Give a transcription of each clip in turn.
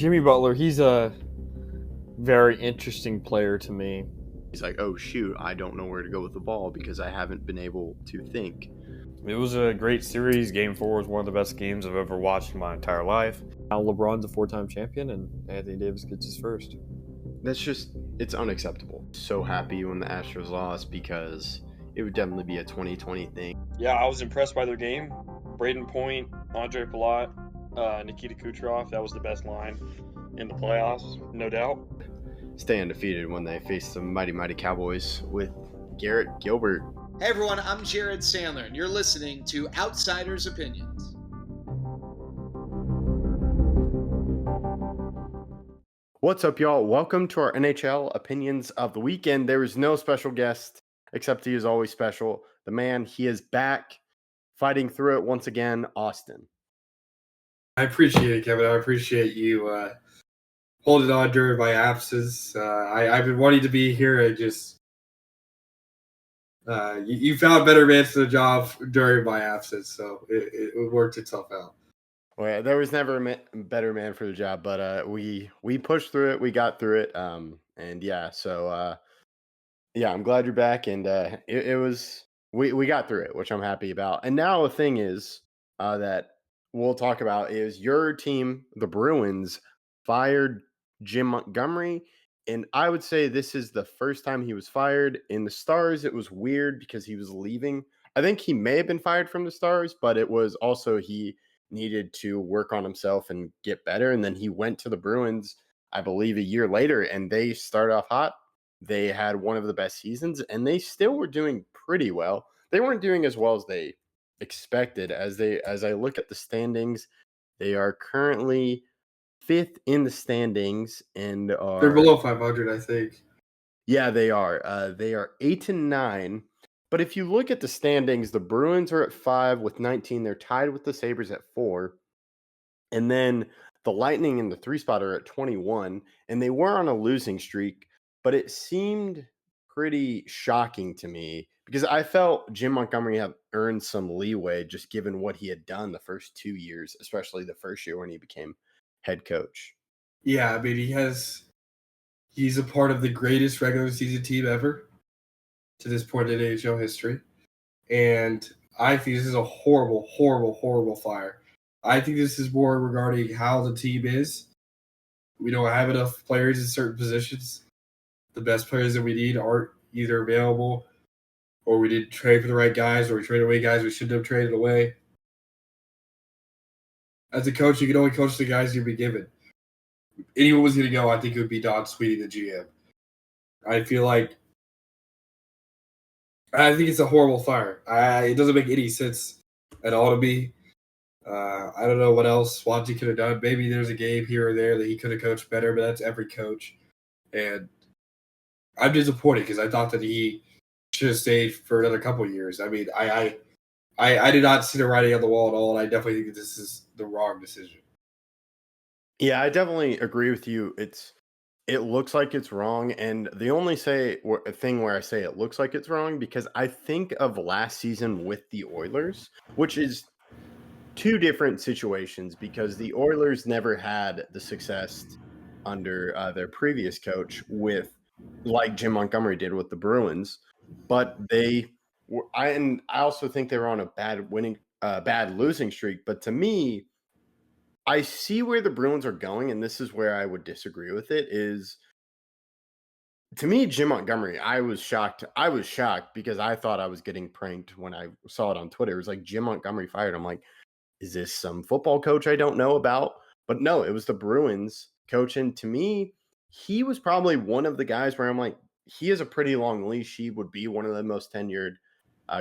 Jimmy Butler, he's a very interesting player to me. He's like, oh, shoot, I don't know where to go with the ball because I haven't been able to think. It was a great series. Game 4 was one of the best games I've ever watched in my entire life. Now LeBron's a 4-time champion, and Anthony Davis gets his first. It's unacceptable. So happy when the Astros lost because it would definitely be a 2020 thing. Yeah, I was impressed by their game. Braden Point, Andre Palat, Nikita Kucherov, that was the best line in the playoffs, no doubt. Stay undefeated when they face the mighty Cowboys with Garrett Gilbert. Hey everyone, I'm Jared Sandler, and you're listening to Outsiders Opinions. What's up, y'all? Welcome to our NHL Opinions of the weekend. There is no special guest, except he is always special. The man, he is back, fighting through it once again, Austin. I appreciate it, Kevin. I appreciate you holding on during my absence. I've been wanting to be here. You found better man for the job during my absence, so it worked itself out. Well, there was never a better man for the job, but we pushed through it. We got through it, I'm glad you're back, and we got through it, which I'm happy about. And now the thing is that we'll talk about is your team, the Bruins, fired Jim Montgomery, and I would say this is the first time he was fired. In the Stars, it was weird because he was leaving. I think he may have been fired from the Stars, but it was also he needed to work on himself and get better. And then he went to the Bruins, I believe, a year later, and they started off hot. They had one of the best seasons, and they still were doing pretty well. They weren't doing as well as they expected. As I look at the standings, they are currently fifth in the standings and They're below 500, I think. Yeah, they are. They are 8-9. But if you look at the standings, the Bruins are at 5 with 19. They're tied with the Sabres at 4. And then the Lightning in the 3 spot are at 21. And they were on a losing streak, but it seemed pretty shocking to me because I felt Jim Montgomery had earned some leeway just given what he had done the first 2 years, especially the first year when he became head coach. Yeah, I mean, he's a part of the greatest regular season team ever to this point in NHL history. And I think this is a horrible, horrible, horrible fire. I think this is more regarding how the team is. We don't have enough players in certain positions. The best players that we need aren't either available, or we didn't trade for the right guys, or we traded away guys we shouldn't have traded away. As a coach, you can only coach the guys you've been given. If anyone was going to go, I think it would be Don Sweeney, the GM. I think it's a horrible fire. It doesn't make any sense at all to me. I don't know what else Swansea could have done. Maybe there's a game here or there that he could have coached better, but that's every coach. And I'm disappointed because I thought that he should have stayed for another couple of years. I mean, I did not see the writing on the wall at all, and I definitely think this is the wrong decision. Yeah, I definitely agree with you. It looks like it's wrong, and the only thing where I say it looks like it's wrong because I think of last season with the Oilers, which is two different situations because the Oilers never had the success under their previous coach like Jim Montgomery did with the Bruins, but I also think they were on a bad losing streak. But to me, I see where the Bruins are going, and this is where I would disagree with it, is to me, Jim Montgomery, I was shocked. I was shocked because I thought I was getting pranked when I saw it on Twitter. It was like Jim Montgomery fired. I'm like, is this some football coach I don't know about? But no, it was the Bruins coach. And to me, he was probably one of the guys where I'm like, he has a pretty long leash. He would be one of the most tenured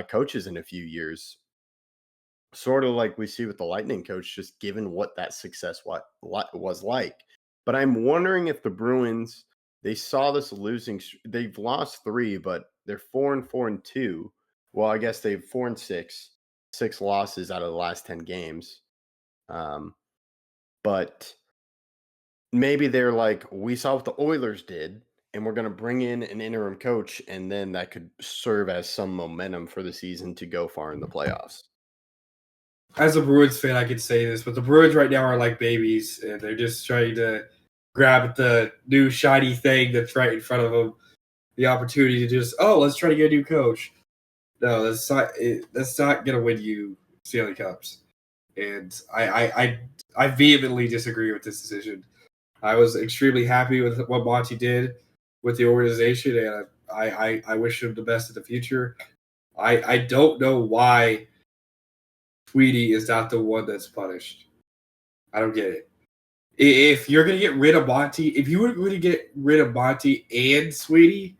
coaches in a few years. Sort of like we see with the Lightning coach, just given what that success was like. But I'm wondering if the Bruins, they saw this they've lost 3, but they're 4-4-2. Well, I guess they've 4-6, 6 losses out of the last 10 games. But maybe they're like, we saw what the Oilers did, and we're going to bring in an interim coach, and then that could serve as some momentum for the season to go far in the playoffs. as a Bruins fan, I could say this, but the Bruins right now are like babies, and they're just trying to grab the new shiny thing that's right in front of them. The opportunity to just, let's try to get a new coach. No, that's not going to win you Stanley Cups. And I vehemently disagree with this decision. I was extremely happy with what Monty did with the organization, and I wish him the best in the future. I don't know why Tweedy is not the one that's punished. I don't get it. If you're going to get rid of Monty, if you were going to get rid of Monty and Sweetie,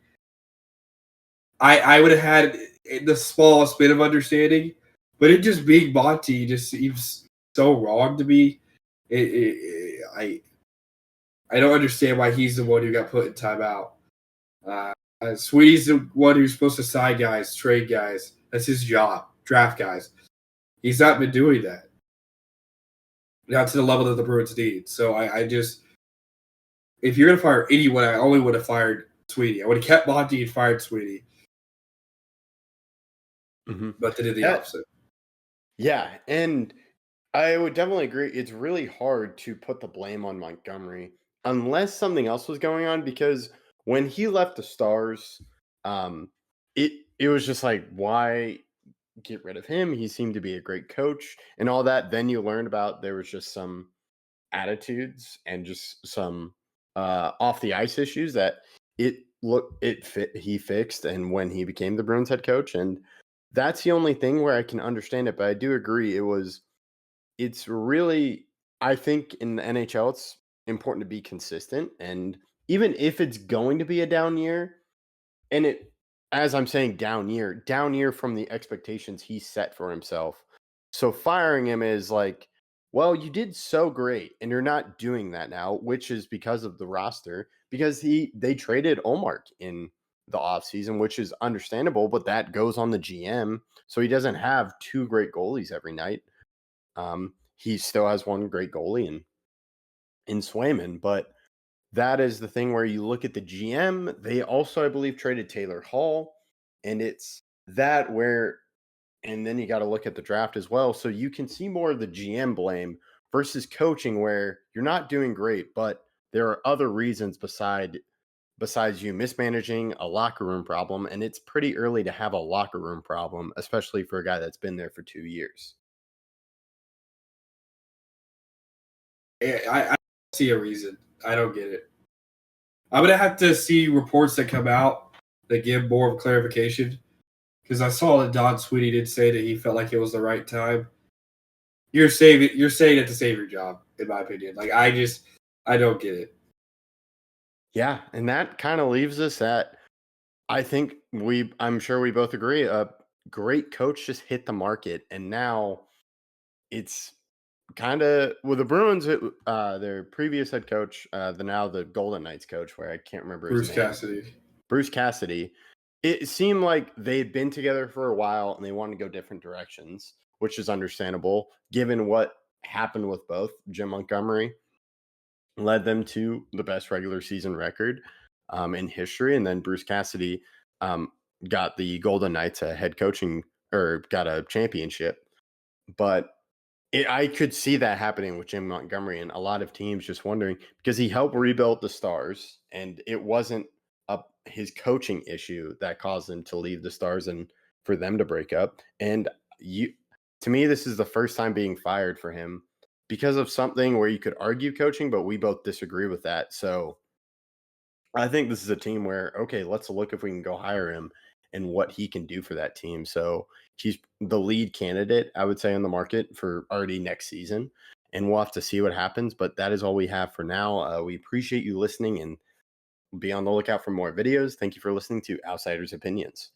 I would have had the smallest bit of understanding, but it just being Monty just seems so wrong to me. I don't understand why he's the one who got put in timeout. Sweetie's the one who's supposed to sign guys, trade guys. That's his job, draft guys. He's not been doing that. Not to the level that the Bruins need. So I just, if you're going to fire anyone, I only would have fired Sweetie. I would have kept Monty and fired Sweetie. Mm-hmm. But they did the opposite. Yeah, and I would definitely agree. It's really hard to put the blame on Montgomery unless something else was going on, because when he left the Stars, it was just like, why get rid of him? He seemed to be a great coach and all that. Then you learned about there was just some attitudes and just some off the ice issues that he fixed, and when he became the Bruins head coach, and that's the only thing where I can understand it. But I do agree it's really, I think in the NHL it's important to be consistent, and even if it's going to be a down year, and it, as I'm saying, down year from the expectations he set for himself. So firing him is like, well, you did so great and you're not doing that now, which is because of the roster, because they traded Olmark in the offseason, which is understandable, but that goes on the GM. So he doesn't have two great goalies every night. He still has one great goalie in Swayman, but that is the thing where you look at the GM. They also, I believe, traded Taylor Hall, and it's that where, and then you got to look at the draft as well. So you can see more of the GM blame versus coaching, where you're not doing great, but there are other reasons besides you mismanaging a locker room problem. And it's pretty early to have a locker room problem, especially for a guy that's been there for 2 years. I see a reason. I don't get it. I'm gonna have to see reports that come out that give more of a clarification, because I saw that Don Sweeney did say that he felt like it was the right time. You're saying it to save your job, in my opinion. Like I don't get it. Yeah, and that kind of leaves us at, I think I'm sure we both agree, a great coach just hit the market, and now it's kind of, with the Bruins, their previous head coach, the Golden Knights coach, where I can't remember his name. Bruce Cassidy. It seemed like they'd been together for a while and they wanted to go different directions, which is understandable given what happened with both. Jim Montgomery led them to the best regular season record in history, and then Bruce Cassidy got the Golden Knights a head coaching, or got a championship. But I could see that happening with Jim Montgomery, and a lot of teams just wondering, because he helped rebuild the Stars, and it wasn't his coaching issue that caused him to leave the Stars and for them to break up. And to me, this is the first time being fired for him because of something where you could argue coaching, but we both disagree with that. So I think this is a team where, okay, let's look if we can go hire him and what he can do for that team. So he's the lead candidate, I would say, on the market for already next season, and we'll have to see what happens. But that is all we have for now. We appreciate you listening, and be on the lookout for more videos. Thank you for listening to Outsiders Opinions.